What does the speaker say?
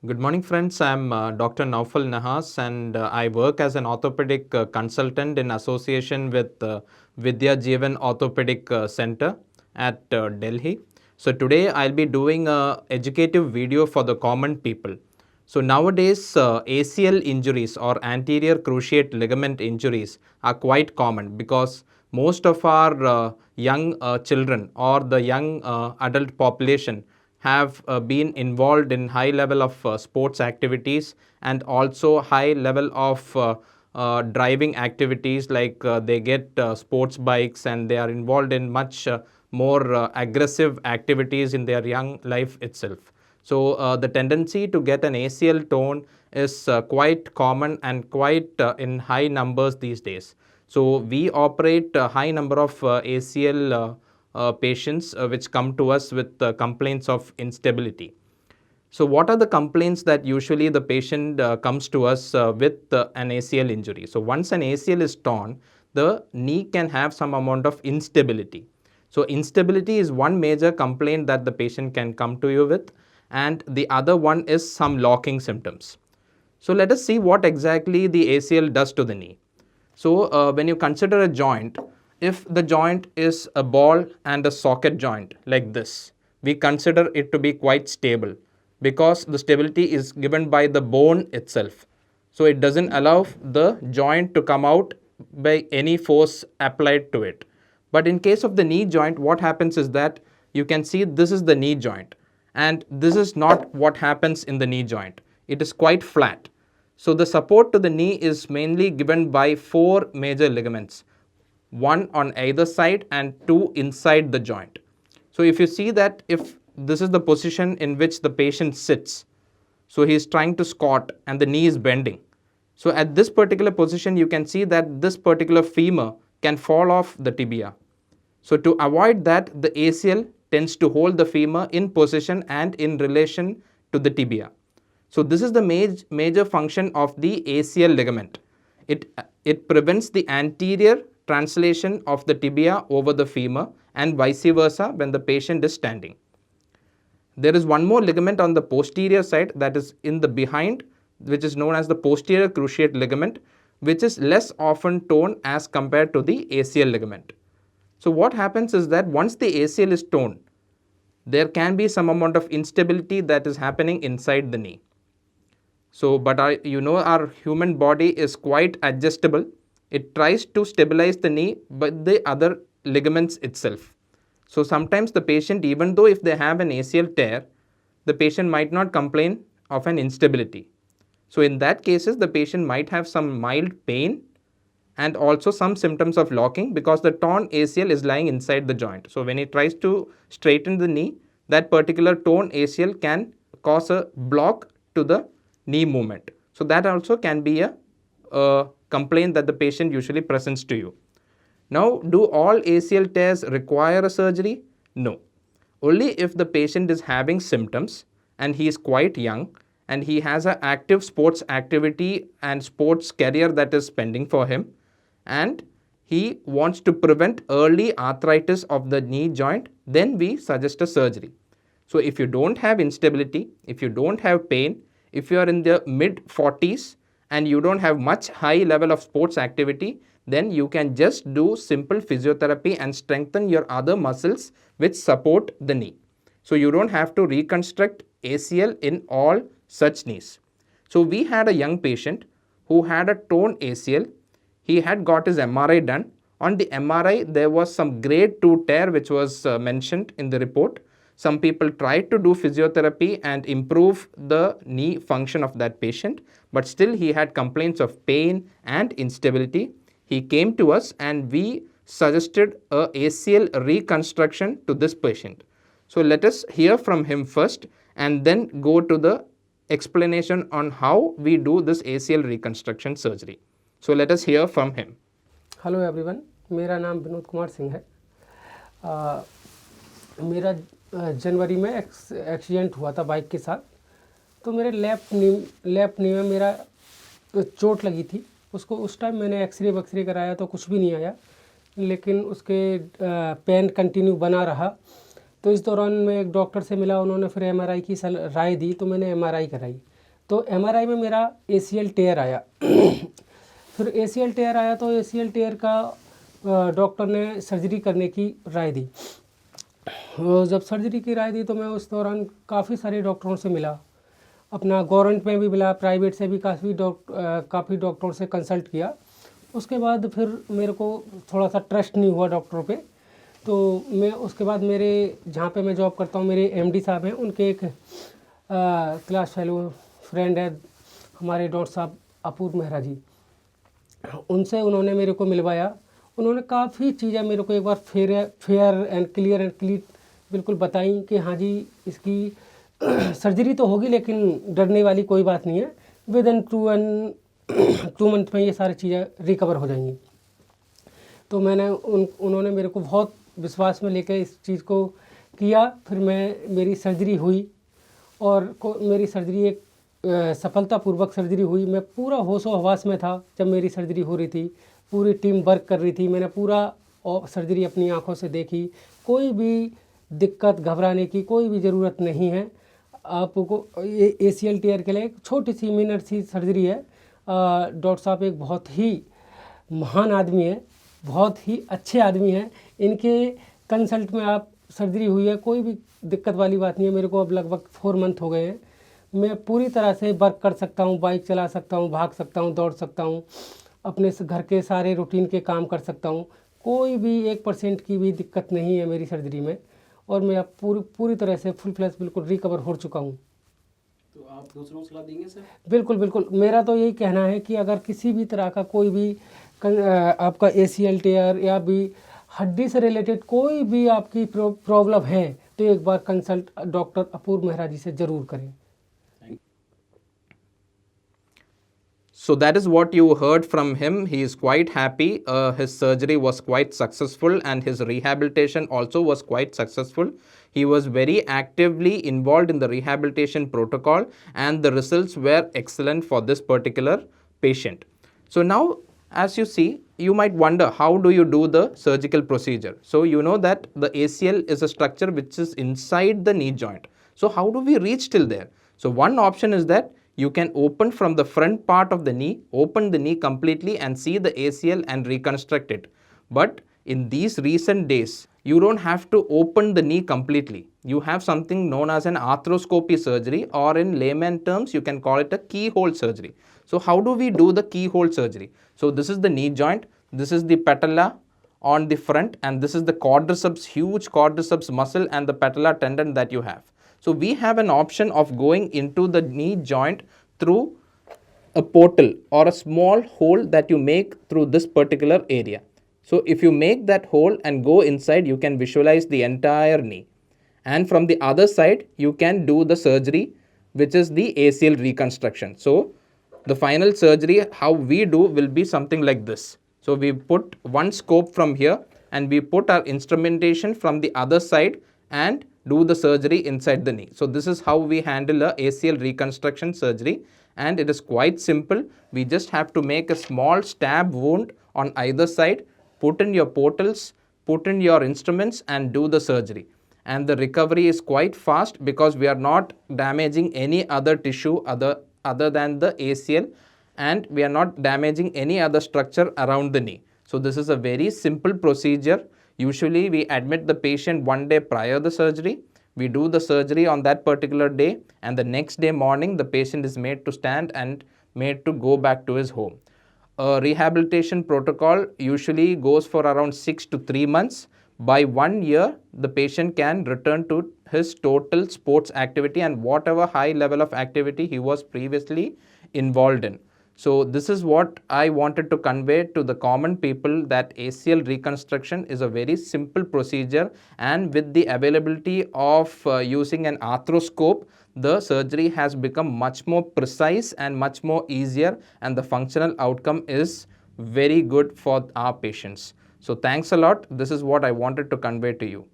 Good morning, friends. I'm Dr. Naufal Nahas, and I work as an orthopedic consultant in association with Vidya Jeevan Orthopedic Center at Delhi. So today I'll be doing a educative video for the common people. So nowadays, ACL injuries or anterior cruciate ligament injuries are quite common because most of our young children or the young adult population have been involved in high level of sports activities and also high level of driving activities, like they get sports bikes and they are involved in much more aggressive activities in their young life itself. So the tendency to get an ACL torn is quite common and quite in high numbers these days. So we operate a high number of ACL patients which come to us with complaints of instability. So what are the complaints that usually the patient comes to us with an ACL injury? So once an ACL is torn, the knee can have some amount of instability. So instability is one major complaint that the patient can come to you with, and the other one is some locking symptoms. So let us see what exactly the ACL does to the knee. So when you consider a joint, if the joint is a ball and a socket joint like this, we consider it to be quite stable because the stability is given by the bone itself. So it doesn't allow the joint to come out by any force applied to it. But in case of the knee joint, what happens is that you can see this is the knee joint, and this is not what happens in the knee joint. It is quite flat. So the support to the knee is mainly given by four major ligaments, one on either side and two inside the joint. So if you see that, if this is the position in which the patient sits, so he is trying to squat and the knee is bending. So at this particular position, you can see that this particular femur can fall off the tibia. So to avoid that, the ACL tends to hold the femur in position and in relation to the tibia. So this is the major function of the ACL ligament. It prevents the anterior translation of the tibia over the femur and vice versa when the patient is standing. There is one more ligament on the posterior side that is in the behind, which is known as the posterior cruciate ligament, which is less often torn as compared to the ACL ligament. So what happens is that once the ACL is torn, there can be some amount of instability that is happening inside the knee. So, but our human body is quite adjustable. It tries to stabilize the knee by the other ligaments itself. So sometimes the patient, even though if they have an ACL tear, the patient might not complain of an instability. So in that cases, the patient might have some mild pain and also some symptoms of locking because the torn ACL is lying inside the joint. So when he tries to straighten the knee, that particular torn ACL can cause a block to the knee movement. So that also can be a complaint that the patient usually presents to you. Now, do all ACL tears require a surgery? No. Only if the patient is having symptoms and he is quite young and he has an active sports activity and sports career that is pending for him, and he wants to prevent early arthritis of the knee joint, then we suggest a surgery. So if you don't have instability, if you don't have pain, if you are in the mid 40s and you don't have much high level of sports activity, then you can just do simple physiotherapy and strengthen your other muscles which support the knee. So you don't have to reconstruct ACL in all such knees. So we had a young patient who had a torn ACL. He had got his MRI done. On the MRI, there was some grade 2 tear which was mentioned in the report. Some people tried to do physiotherapy and improve the knee function of that patient, but still he had complaints of pain and instability. He came to us and we suggested a ACL reconstruction to this patient. So let us hear from him first and then go to the explanation on how we do this ACL reconstruction surgery. So let us hear from him. Hello everyone, मेरा नाम विनोद कुमार सिंह है। मेरा जनवरी में accident हुआ था bike के साथ। तो मेरे लेफ्ट नी में मेरा चोट लगी थी। उसको उस टाइम मैंने एक्सरे कराया तो कुछ भी नहीं आया, लेकिन उसके पेन कंटिन्यू बना रहा। तो इस दौरान मैं एक डॉक्टर से मिला, उन्होंने फिर एमआरआई की राय दी, तो मैंने एमआरआई कराई। तो एमआरआई में मेरा एसीएल टेयर आया। फिर एसीएल टेयर आया तो एसीएल टेयर का डॉक्टर ने सर्जरी करने की राय दी। और जब सर्जरी की राय दी तो मैं उस दौरान काफ़ी सारे डॉक्टरों से मिला, अपना गवर्नमेंट में भी मिला, प्राइवेट से भी काफ़ी डॉक्टरों से कंसल्ट किया। उसके बाद फिर मेरे को थोड़ा सा ट्रस्ट नहीं हुआ डॉक्टरों पे, तो मैं उसके बाद मेरे जहाँ पे मैं जॉब करता हूँ, मेरे एमडी साहब हैं, उनके एक क्लास फेलो फ्रेंड है हमारे डॉक्टर साहब अपूर्व मेहरा जी, उनसे उन्होंने मेरे को मिलवाया। उन्होंने काफ़ी चीज़ें मेरे को एक बार फेयर एंड क्लियर बिल्कुल बताई कि हाँ जी, इसकी सर्जरी तो होगी लेकिन डरने वाली कोई बात नहीं है, विद इन 2 मंथ में ये सारी चीज़ें रिकवर हो जाएंगी। तो मैंने उन्होंने मेरे को बहुत विश्वास में लेकर इस चीज़ को किया। फिर मेरी सर्जरी हुई और मेरी सर्जरी एक सफलतापूर्वक सर्जरी हुई। मैं पूरा होशो हवास में था जब मेरी सर्जरी हो रही थी, पूरी टीम वर्क कर रही थी, मैंने पूरा सर्जरी अपनी आंखों से देखी। कोई भी दिक्कत घबराने की कोई भी ज़रूरत नहीं है आपको। एसीएल टीयर के लिए एक छोटी सी मिनट सी सर्जरी है। डॉक्टर साहब एक बहुत ही महान आदमी है, बहुत ही अच्छे आदमी हैं। इनके कंसल्ट में आप सर्जरी हुई है, कोई भी दिक्कत वाली बात नहीं है। मेरे को अब लगभग 4 मंथ हो गए हैं। मैं पूरी तरह से वर्क कर सकता हूँ, बाइक चला सकता हूँ, भाग सकता हूँ, दौड़ सकता हूँ, अपने घर के सारे रूटीन के काम कर सकता हूँ। कोई भी 1% की भी दिक्कत नहीं है मेरी सर्जरी में, और मैं अब पूरी तरह से फुल फ्लैश बिल्कुल रिकवर हो चुका हूँ। तो आप दूसरों को सलाह देंगे सर? बिल्कुल बिल्कुल, मेरा तो यही कहना है कि अगर किसी भी तरह का कोई भी आपका एसीएल टेयर या भी हड्डी से रिलेटेड कोई भी आपकी प्रॉब्लम है तो एक बार कंसल्ट डॉक्टर अपूर्व मेहरा जी से ज़रूर करें। So that is what you heard from him. He is quite happy. His surgery was quite successful and his rehabilitation also was quite successful. He was very actively involved in the rehabilitation protocol and the results were excellent for this particular patient. So now, as you see, you might wonder, how do you do the surgical procedure? So you know that the ACL is a structure which is inside the knee joint. So how do we reach till there? So one option is that you can open from the front part of the knee, open the knee completely and see the ACL and reconstruct it. But in these recent days, you don't have to open the knee completely. You have something known as an arthroscopy surgery, or in layman terms, you can call it a keyhole surgery. So how do we do the keyhole surgery? So this is the knee joint, this is the patella on the front, and this is the quadriceps, huge quadriceps muscle and the patella tendon that you have. So we have an option of going into the knee joint through a portal or a small hole that you make through this particular area. So if you make that hole and go inside, you can visualize the entire knee. And from the other side, you can do the surgery, which is the ACL reconstruction. So the final surgery, how we do, will be something like this. So we put one scope from here and we put our instrumentation from the other side and do the surgery inside the knee. So this is how we handle a ACL reconstruction surgery, and it is quite simple. We just have to make a small stab wound on either side, put in your portals, put in your instruments and do the surgery. And the recovery is quite fast because we are not damaging any other tissue other than the ACL, and we are not damaging any other structure around the knee. So this is a very simple procedure. Usually we admit the patient one day prior the surgery. We do the surgery on that particular day, and the next day morning the patient is made to stand and made to go back to his home. A rehabilitation protocol usually goes for around 6 to 3 months. By 1 year, the patient can return to his total sports activity and whatever high level of activity he was previously involved in. So this is what I wanted to convey to the common people, that ACL reconstruction is a very simple procedure, and with the availability of using an arthroscope, the surgery has become much more precise and much more easier, and the functional outcome is very good for our patients. So thanks a lot. This is what I wanted to convey to you.